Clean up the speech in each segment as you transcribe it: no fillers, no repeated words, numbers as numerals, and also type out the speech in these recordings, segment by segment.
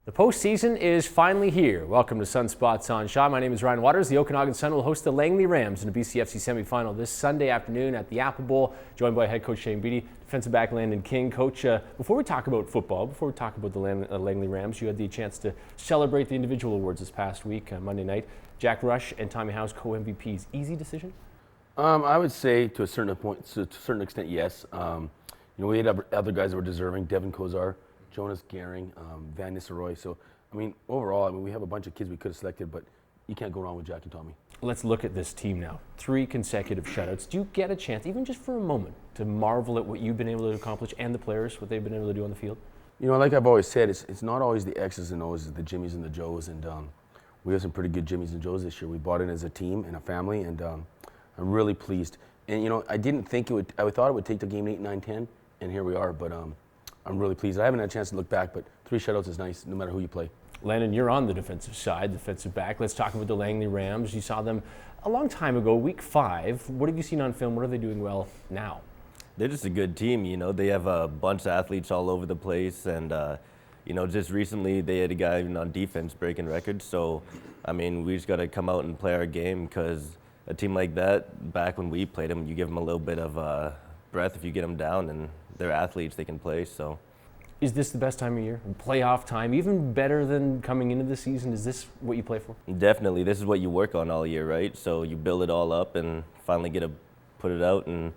The postseason is finally here. Welcome to Sunspots on Shaw. My name is Ryan Waters. The Okanagan Sun will host the Langley Rams in the BCFC semifinal this Sunday afternoon at the Apple Bowl, joined by head coach Shane Beatty, defensive back Landon King. Coach, before we talk about football, before we talk about the Langley Rams, you had the chance to celebrate the individual awards this past week, Monday night. Jack Rush and Tommy Howe's co-MVPs. Easy decision? I would say to a certain extent, yes. We had other guys that were deserving. Devin Kozar, Jonas Gehring, Van Nistelrooy. So, overall, we have a bunch of kids we could have selected, but you can't go wrong with Jack and Tommy. Let's look at this team now. 3 consecutive shutouts. Do you get a chance, even just for a moment, to marvel at what you've been able to accomplish and the players, what they've been able to do on the field? Like I've always said, it's not always the X's and O's, it's the Jimmies and the Joes, and we have some pretty good Jimmies and Joes this year. We bought in as a team and a family, and I'm really pleased. And, I didn't think it would, I thought it would take the game 8, 9, 10, and here we are, but I'm really pleased. I haven't had a chance to look back, but 3 shutouts is nice, no matter who you play. Landon, you're on the defensive side, defensive back. Let's talk about the Langley Rams. You saw them a long time ago, week 5. What have you seen on film? What are they doing well now? They're just a good team, They have a bunch of athletes all over the place, and just recently they had a guy even on defense breaking records. So, we just got to come out and play our game, because a team like that, back when we played them, you give them a little bit of breath if you get them down, and they're athletes, they can play. So, is this the best time of year? Playoff time, even better than coming into the season? Is this what you play for? Definitely. This is what you work on all year, right? So you build it all up and finally get to put it out and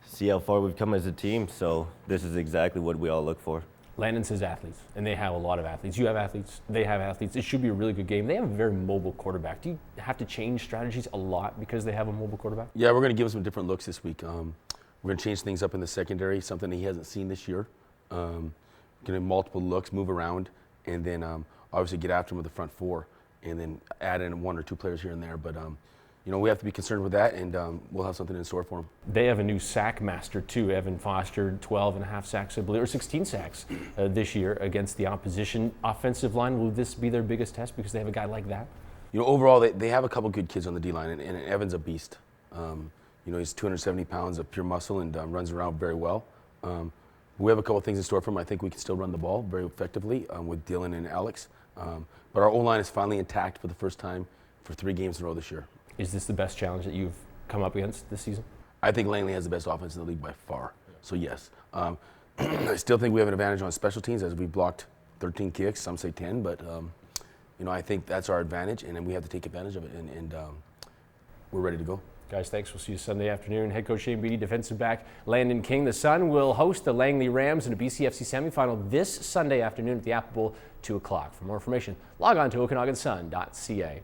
see how far we've come as a team. So this is exactly what we all look for. Landon says athletes, and they have a lot of athletes. You have athletes, they have athletes. It should be a really good game. They have a very mobile quarterback. Do you have to change strategies a lot because they have a mobile quarterback? Yeah, we're going to give him some different looks this week. We're going to change things up in the secondary, something he hasn't seen this year. Going to multiple looks, move around, and then obviously get after him with the front 4, and then add in 1 or 2 players here and there. But we have to be concerned with that, and we'll have something in store for him. They have a new sack master too. Evan Foster, 12.5 sacks, I believe, or 16 sacks this year against the opposition offensive line. Will this be their biggest test because they have a guy like that? Overall, they have a couple good kids on the D line, and Evan's a beast. He's 270 pounds of pure muscle and runs around very well. We have a couple things in store for him. I think we can still run the ball very effectively with Dylan and Alex. But our O-line is finally intact for the first time for 3 games in a row this year. Is this the best challenge that you've come up against this season? I think Langley has the best offense in the league by far. So yes. I still think we have an advantage on special teams as we blocked 13 kicks, some say 10, but I think that's our advantage, and then we have to take advantage of it, and we're ready to go. Guys, thanks. We'll see you Sunday afternoon. Head coach Shane Beatty, defensive back Landon King. The Sun will host the Langley Rams in a BCFC semifinal this Sunday afternoon at the Apple Bowl, 2 o'clock. For more information, log on to OkanaganSun.ca.